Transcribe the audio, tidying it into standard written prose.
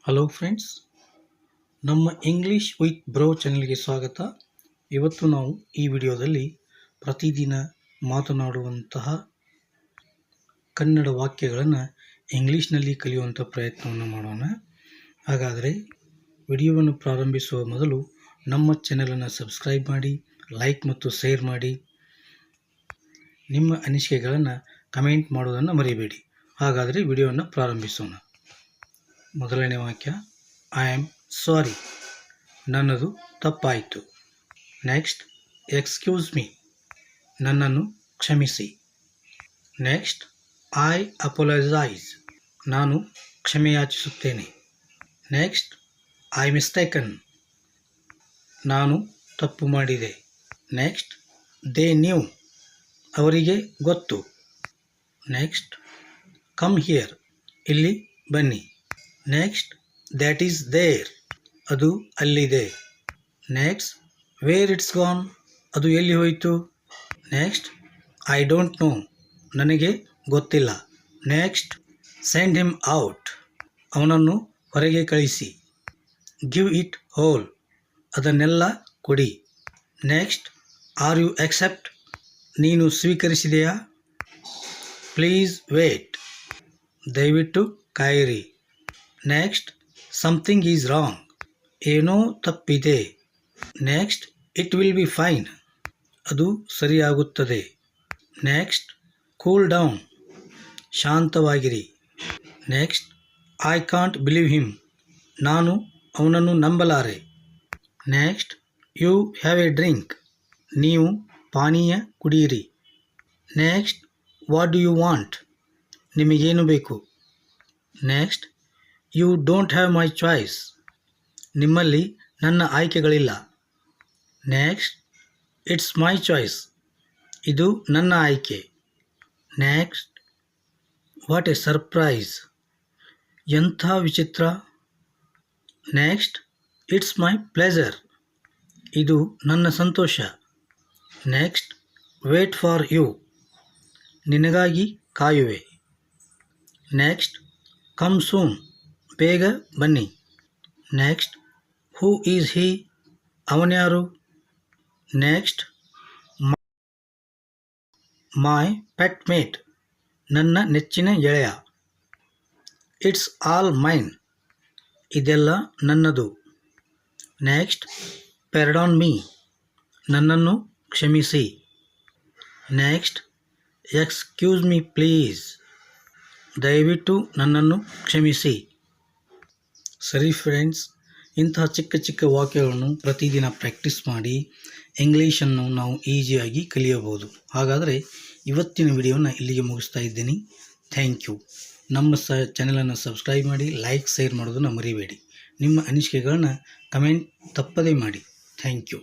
Hello friends, ನಮ್ಮ English with bro ಚಾನೆಲ್ಗೆ ಸ್ವಾಗತ. ಇವತ್ತು ನಾವು ಈ ವಿಡಿಯೋದಲ್ಲಿ ಪ್ರತಿದಿನ ಮಾತನಾಡುವಂತಹ ಕನ್ನಡ ವಾಕ್ಯಗಳನ್ನು ಇಂಗ್ಲೀಷ್ನಲ್ಲಿ ಕಲಿಯುವಂಥ ಪ್ರಯತ್ನವನ್ನು ಮಾಡೋಣ. ಹಾಗಾದರೆ ವಿಡಿಯೋವನ್ನು ಪ್ರಾರಂಭಿಸುವ ಮೊದಲು ನಮ್ಮ ಚಾನೆಲನ್ನು ಸಬ್ಸ್ಕ್ರೈಬ್ ಮಾಡಿ, ಲೈಕ್ ಮತ್ತು ಶೇರ್ ಮಾಡಿ. ನಿಮ್ಮ ಅನಿಸಿಕೆಗಳನ್ನು ಕಮೆಂಟ್ ಮಾಡೋದನ್ನು ಮರಿಬೇಡಿ. ಹಾಗಾದರೆ ವಿಡಿಯೋವನ್ನು ಪ್ರಾರಂಭಿಸೋಣ. ಮೊದಲನೇ ವಾಕ್ಯ, ಐ ಆಮ್ ಸಾರಿ, ನನ್ನದು ತಪ್ಪಾಯಿತು. ನೆಕ್ಸ್ಟ್, ಎಕ್ಸ್ಕ್ಯೂಸ್ ಮೀ, ನನ್ನನ್ನು ಕ್ಷಮಿಸಿ. ನೆಕ್ಸ್ಟ್, ಐ ಅಪೊಲೈಸೈಸ್, ನಾನು ಕ್ಷಮೆಯಾಚಿಸುತ್ತೇನೆ. ನೆಕ್ಸ್ಟ್, ಐ ಮಿಸ್ಟೇಕನ್, ನಾನು ತಪ್ಪು ಮಾಡಿದೆ. ನೆಕ್ಸ್ಟ್, ದೇ ನ್ಯೂ, ಅವರಿಗೆ ಗೊತ್ತು. ನೆಕ್ಸ್ಟ್, ಕಮ್ ಹಿಯರ್, ಇಲ್ಲಿ ಬನ್ನಿ. ನೆಕ್ಸ್ಟ್, ದ್ಯಾಟ್ ಈಸ್ ದೇರ್, ಅದು ಅಲ್ಲಿದೆ. ನೆಕ್ಸ್ಟ್, ವೇರ್ ಇಟ್ಸ್ ಗಾನ್, ಅದು ಎಲ್ಲಿ ಹೋಯಿತು. ನೆಕ್ಸ್ಟ್, ಐ ಡೋಂಟ್ ನೋ, ನನಗೆ ಗೊತ್ತಿಲ್ಲ. ನೆಕ್ಸ್ಟ್, ಸೆಂಡ್ ಹಿಮ್ ಔಟ್, ಅವನನ್ನು ಹೊರಗೆ ಕಳಿಸಿ. ಗಿವ್ ಇಟ್ ಹೋಲ್, ಅದನ್ನೆಲ್ಲ ಕೊಡಿ. ನೆಕ್ಸ್ಟ್, ಆರ್ ಯು ಅಕ್ಸೆಪ್ಟ್, ನೀನು ಸ್ವೀಕರಿಸಿದೆಯಾ. ಪ್ಲೀಸ್ ವೇಟ್, ದಯವಿಟ್ಟು ಕಾಯಿರಿ. ನೆಕ್ಸ್ಟ್, ಸಮಥಿಂಗ್ ಈಸ್ ರಾಂಗ್, ಏನೋ ತಪ್ಪಿದೆ. Next, it will be fine, ಅದು ಸರಿಯಾಗುತ್ತದೆ. ನೆಕ್ಸ್ಟ್, ಕೂಲ್ ಡೌನ್, ಶಾಂತವಾಗಿರಿ. Next, I can't believe him, ನಾನು ಅವನನ್ನು ನಂಬಲಾರೆ. Next, you have a drink, ನೀವು ಪಾನೀಯ ಕುಡಿಯಿರಿ. Next, what do you want, ನಿಮಗೇನು ಬೇಕು. Next, you don't have my choice, ನಿಮ್ಮಲ್ಲಿ ನನ್ನ ಆಯ್ಕೆಗಳಿಲ್ಲ. ನೆಕ್ಸ್ಟ್, ಇಟ್ಸ್ ಮೈ ಚಾಯ್ಸ್, ಇದು ನನ್ನ ಆಯ್ಕೆ. ನೆಕ್ಸ್ಟ್, ವಾಟ್ ಎ ಸರ್ಪ್ರೈಸ್, ಎಂಥ ವಿಚಿತ್ರ. ನೆಕ್ಸ್ಟ್, ಇಟ್ಸ್ ಮೈ ಪ್ಲೆಜರ್, ಇದು ನನ್ನ ಸಂತೋಷ. ನೆಕ್ಸ್ಟ್, ವೇಟ್ ಫಾರ್ ಯು, ನಿನಗಾಗಿ ಕಾಯುವೆ. ನೆಕ್ಸ್ಟ್, ಕಮ್ ಸೂನ್, ಬೇಗ ಬನ್ನಿ. ನೆಕ್ಸ್ಟ್, ಹೂ ಈಸ್ ಹೀ, ಅವನ್ಯಾರು. ನೆಕ್ಸ್ಟ್, ಮೈ ಪೆಟ್ ಮೇಟ್, ನನ್ನ ನೆಚ್ಚಿನ ಗೆಳೆಯ. ಇಟ್ಸ್ ಆಲ್ ಮೈನ್, ಇದೆಲ್ಲ ನನ್ನದು. ನೆಕ್ಸ್ಟ್, ಪೆರ್ಡಾನ್ ಮೀ, ನನ್ನನ್ನು ಕ್ಷಮಿಸಿ. ನೆಕ್ಸ್ಟ್, ಎಕ್ಸ್ಕ್ಯೂಸ್ ಮೀ ಪ್ಲೀಸ್, ದಯವಿಟ್ಟು ನನ್ನನ್ನು ಕ್ಷಮಿಸಿ. ಸರಿ ಫ್ರೆಂಡ್ಸ್, ಇಂತಹ ಚಿಕ್ಕ ಚಿಕ್ಕ ವಾಕ್ಯಗಳನ್ನು ಪ್ರತಿದಿನ ಪ್ರಾಕ್ಟೀಸ್ ಮಾಡಿ ಇಂಗ್ಲೀಷನ್ನು ನಾವು ಈಸಿಯಾಗಿ ಕಲಿಯಬಹುದು. ಹಾಗಾದರೆ ಇವತ್ತಿನ ವಿಡಿಯೋನ ಇಲ್ಲಿಗೆ ಮುಗಿಸ್ತಾ ಇದ್ದೀನಿ. Thank you. ನಮ್ಮ ಚಾನಲನ್ನು ಸಬ್ಸ್ಕ್ರೈಬ್ ಮಾಡಿ, ಲೈಕ್ ಶೇರ್ ಮಾಡೋದನ್ನು ಮರಿಬೇಡಿ. ನಿಮ್ಮ ಅನಿಸಿಕೆಗಳನ್ನ ಕಮೆಂಟ್ ತಪ್ಪದೇ ಮಾಡಿ. Thank you.